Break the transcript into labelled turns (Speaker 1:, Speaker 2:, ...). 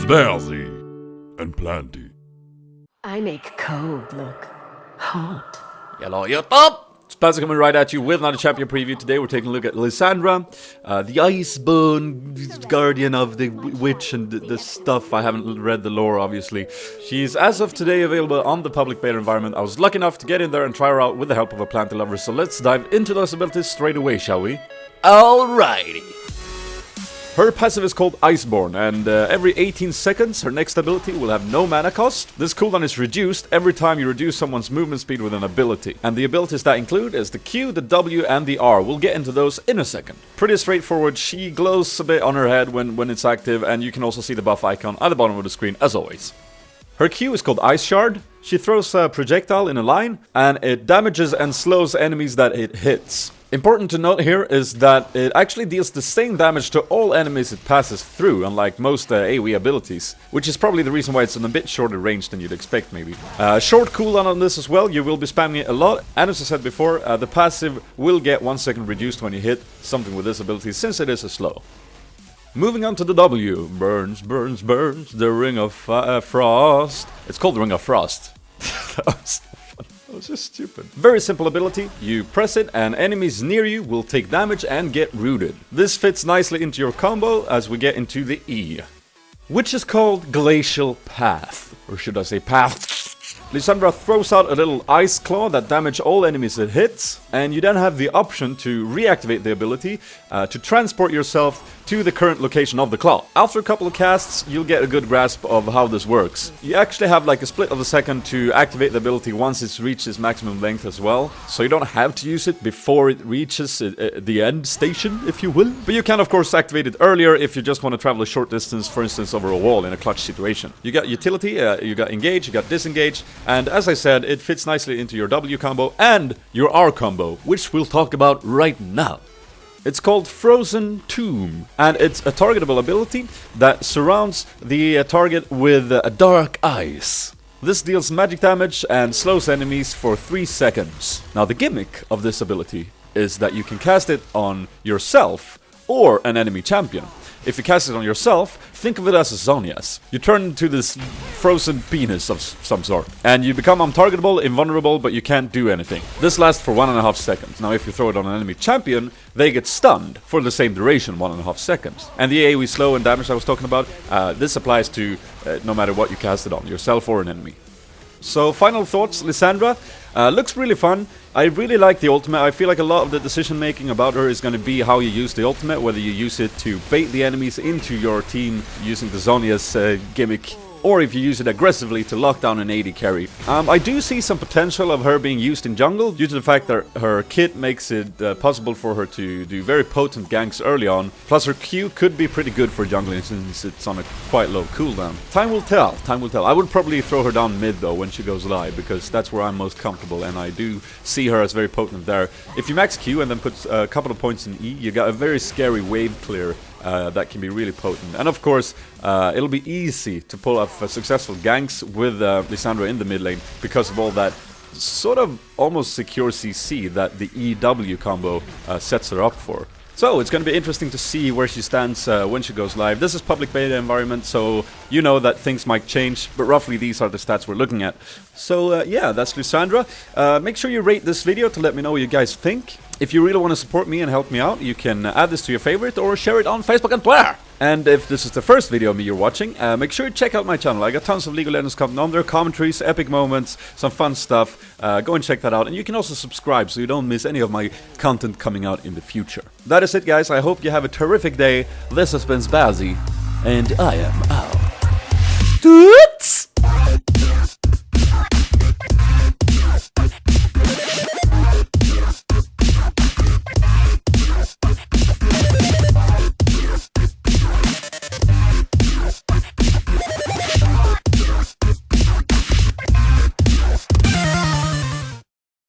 Speaker 1: Spelzy and Planty.
Speaker 2: I make code look hot.
Speaker 3: Hello, YouTube! Spelzy coming right at you with another chapter preview. Today we're taking a look at Lissandra, the Iceborn guardian of the witch and the stuff. I haven't read the lore, obviously. She's, as of today, available on the public beta environment. I was lucky enough to get in there and try her out with the help of a Planty lover, so let's dive into those abilities straight away, shall we? Alrighty! Her passive is called Iceborn, and every 18 seconds her next ability will have no mana cost. This cooldown is reduced every time you reduce someone's movement speed with an ability. And the abilities that include is the Q, the W, and the R. We'll get into those in a second. Pretty straightforward. She glows a bit on her head when it's active, and you can also see the buff icon at the bottom of the screen, as always. Her Q is called Ice Shard. She throws a projectile in a line, and it damages and slows enemies that it hits. Important to note here is that it actually deals the same damage to all enemies it passes through, unlike most AoE abilities, which is probably the reason why it's on a bit shorter range than you'd expect, maybe. Short cooldown on this as well. You will be spamming it a lot, and as I said before, the passive will get 1 second reduced when you hit something with this ability, since it is a slow. Moving on to the W. Burns, burns, burns, the Ring of Frost. It's called the Ring of Frost. That was just stupid. Very simple ability. You press it and enemies near you will take damage and get rooted. This fits nicely into your combo as we get into the E, which is called Glacial Path. Or should I say Path? Lissandra throws out a little ice claw that damage all enemies it hits, and you then have the option to reactivate the ability to transport yourself to the current location of the claw. After a couple of casts, you'll get a good grasp of how this works. You actually have like a split of a second to activate the ability once it's reached its maximum length as well, so you don't have to use it before it reaches the end station, if you will. But you can of course activate it earlier if you just want to travel a short distance, for instance over a wall in a clutch situation. You got utility, you got engage, you got disengage, and as I said, it fits nicely into your W combo and your R combo, which we'll talk about right now. It's called Frozen Tomb, and it's a targetable ability that surrounds the target with dark ice. This deals magic damage and slows enemies for 3 seconds. Now the gimmick of this ability is that you can cast it on yourself or an enemy champion. If you cast it on yourself, think of it as a Zonias. You turn into this frozen penis of some sort, and you become untargetable, invulnerable, but you can't do anything. This lasts for 1.5 seconds. Now if you throw it on an enemy champion, they get stunned for the same duration, 1.5 seconds. And the AoE slow and damage I was talking about, this applies to no matter what you cast it on, yourself or an enemy. So final thoughts, Lissandra. Looks really fun. I really like the ultimate. I feel like a lot of the decision making about her is going to be how you use the ultimate, whether you use it to bait the enemies into your team using the Zonia's gimmick, or if you use it aggressively to lock down an AD carry. I do see some potential of her being used in jungle due to the fact that her kit makes it possible for her to do very potent ganks early on. Plus her Q could be pretty good for jungling since it's on a quite low cooldown. Time will tell, time will tell. I would probably throw her down mid though when she goes live, because that's where I'm most comfortable, and I do see her as very potent there. If you max Q and then put a couple of points in E, you got a very scary wave clear that can be really potent. And of course, it'll be easy to pull off successful ganks with Lissandra in the mid lane because of all that sort of almost secure CC that the EW combo sets her up for. So it's going to be interesting to see where she stands when she goes live. This is public beta environment, so you know that things might change, but roughly these are the stats we're looking at. So yeah, that's Lissandra. Make sure you rate this video to let me know what you guys think. If you really want to support me and help me out, you can add this to your favorite or share it on Facebook and Twitter. And if this is the first video of me you're watching, make sure you check out my channel. I got tons of League of Legends content on there, commentaries, epic moments, some fun stuff. Go and check that out. And you can also subscribe so you don't miss any of my content coming out in the future. That is it, guys. I hope you have a terrific day. This has been Spelzy, and I am out.